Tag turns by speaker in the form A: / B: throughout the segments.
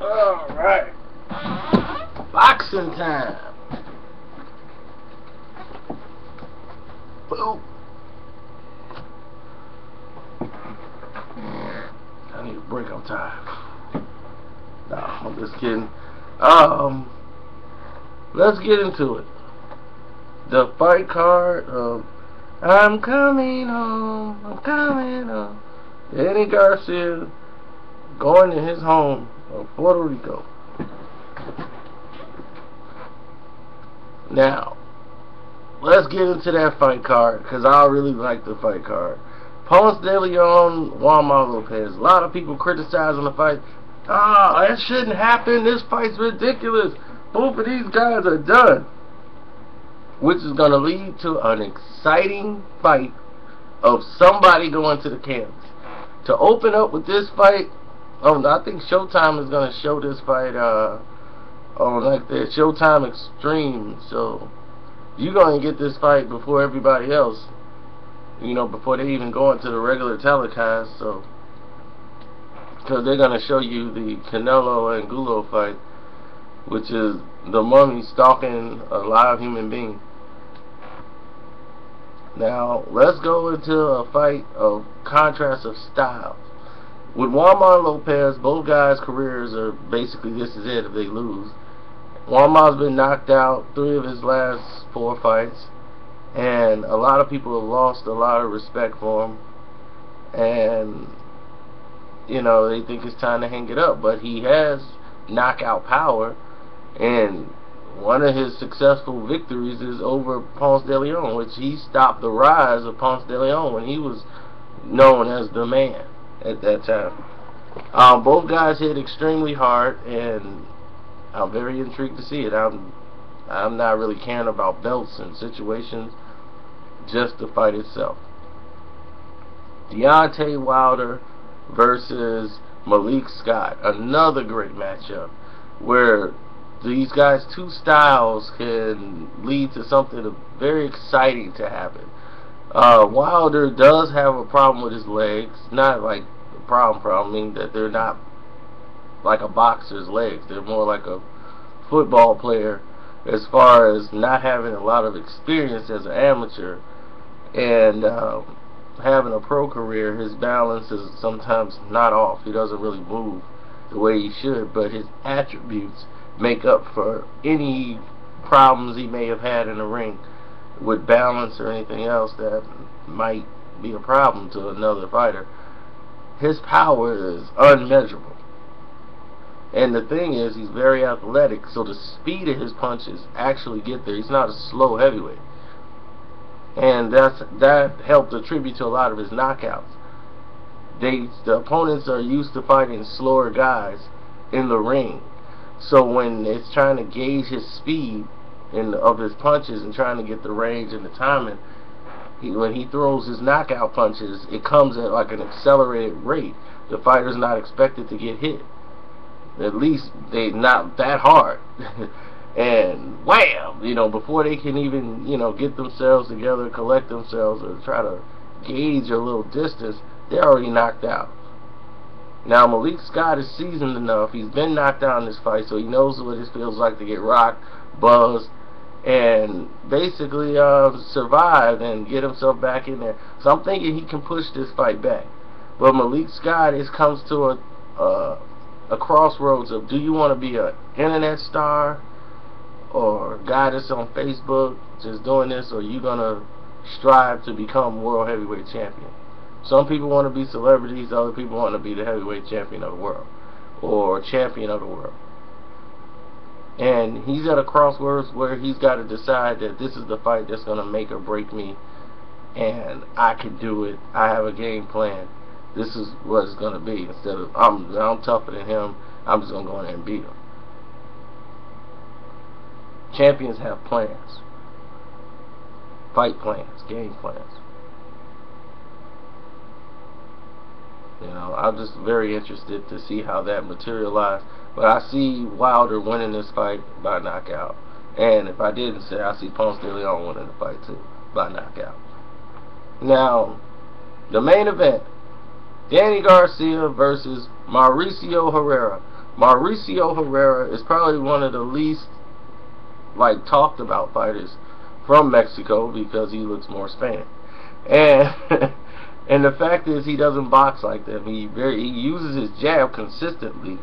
A: Alright. Boxing time. Boom. I need a break, I'm tired. No, I'm just kidding. Let's get into it. The fight card of I'm coming home, I'm coming home. Danny Garcia going to his home of Puerto Rico. Now, let's get into that fight card, because I really like the fight card. Ponce de Leon, Juan Lopez. A lot of people criticizing the fight. That shouldn't happen. This fight's ridiculous. Both of these guys are done. Which is going to lead to an exciting fight of somebody going to the camps. To open up with this fight, I think Showtime is going to show this fight on like their Showtime Extreme. So you're going to get this fight before everybody else. You know, before they even go into the regular telecast. So, because they're going to show you the Canelo and Gulo fight, which is the mummy stalking a live human being. Now, let's go into a fight of contrast of styles. With Juan Lopez, both guys' careers are basically this is it if they lose. Juan's been knocked out 3 of his last 4 fights, and a lot of people have lost a lot of respect for him, and you know, they think it's time to hang it up. But he has knockout power, and one of his successful victories is over Ponce de Leon, which he stopped the rise of Ponce de Leon when he was known as the man at that time. Both guys hit extremely hard, and I'm very intrigued to see it. I'm not really caring about belts and situations, just the fight itself. Deontay Wilder versus Malik Scott, another great matchup where these guys' 2 styles can lead to something very exciting to happen. Wilder does have a problem with his legs, not like a problem, I mean that they're not like a boxer's legs, they're more like a football player as far as not having a lot of experience as an amateur and having a pro career. His balance is sometimes not off. He doesn't really move the way he should, but his attributes make up for any problems he may have had in the ring with balance or anything else that might be a problem to another fighter. His power is unmeasurable. And the thing is, he's very athletic, so the speed of his punches actually get there. He's not a slow heavyweight. And that helped attribute to a lot of his knockouts. The opponents are used to fighting slower guys in the ring. So when it's trying to gauge his speed of his punches and trying to get the range and the timing, when he throws his knockout punches, it comes at like an accelerated rate. The fighter's not expected to get hit. At least they not that hard. And wham! You know, before they can even, you know, get themselves together, collect themselves, or try to gauge a little distance, they're already knocked out. Now, Malik Scott is seasoned enough. He's been knocked out in this fight, so he knows what it feels like to get rocked, buzzed, and basically survive and get himself back in there. So I'm thinking he can push this fight back. But Malik Scott comes to a crossroads of, do you want to be an internet star or a guy that's on Facebook just doing this, or are you going to strive to become world heavyweight champion? Some people want to be celebrities, other people want to be the heavyweight champion of the world or champion of the world. And he's at a crossroads where he's got to decide that this is the fight that's going to make or break me, and I can do it. I have a game plan. This is what it's going to be. Instead of I'm tougher than him, I'm just going to go in there and beat him. Champions have plans, fight plans, game plans. You know, I'm just very interested to see how that materialized. But I see Wilder winning this fight by knockout. And if I didn't say, I see Ponce de Leon winning the fight too, by knockout. Now, the main event, Danny Garcia versus Mauricio Herrera. Mauricio Herrera is probably one of the least talked about fighters from Mexico because he looks more Hispanic. And and the fact is, he doesn't box like them. He uses his jab consistently,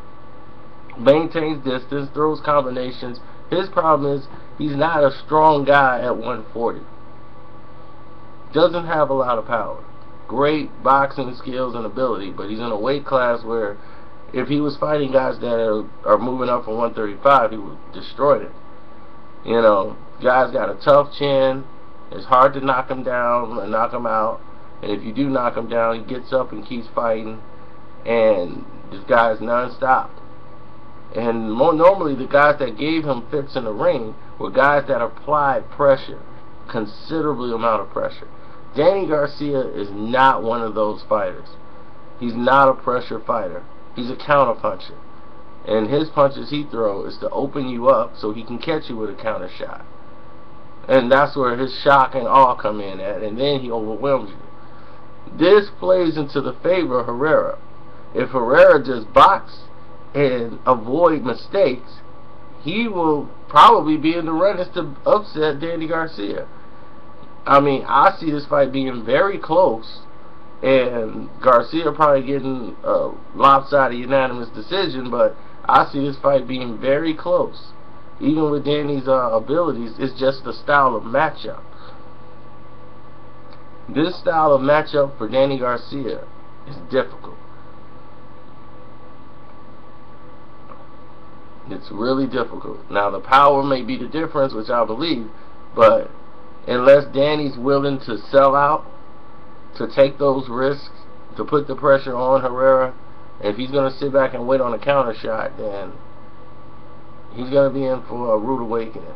A: maintains distance, throws combinations. His problem is he's not a strong guy at 140. Doesn't have a lot of power. Great boxing skills and ability, but he's in a weight class where if he was fighting guys that are moving up from 135, he would destroy them. You know, guy's got a tough chin. It's hard to knock him down or knock him out. And if you do knock him down, he gets up and keeps fighting. And this guy's non-stop. And normally the guys that gave him fits in the ring were guys that applied pressure, considerably amount of pressure. Danny Garcia is not one of those fighters. He's not a pressure fighter. He's a counter puncher. And his punches he throws is to open you up so he can catch you with a counter shot. And that's where his shock and awe come in at, and then he overwhelms you. This plays into the favor of Herrera. If Herrera just box and avoid mistakes, he will probably be in the runnings to upset Danny Garcia. I mean, I see this fight being very close, and Garcia probably getting a lopsided unanimous decision, but I see this fight being very close. Even with Danny's abilities, it's just the style of matchup. This style of matchup for Danny Garcia is difficult. It's really difficult. Now, the power may be the difference, which I believe, but unless Danny's willing to sell out, to take those risks, to put the pressure on Herrera, and if he's going to sit back and wait on a counter shot, then he's going to be in for a rude awakening.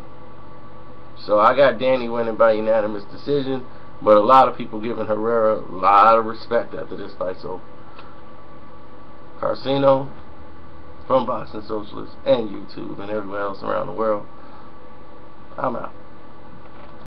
A: So I got Danny winning by unanimous decision, but a lot of people giving Herrera a lot of respect after this fight's over. Carcino from Boxing Socialist and YouTube and everywhere else around the world, I'm out.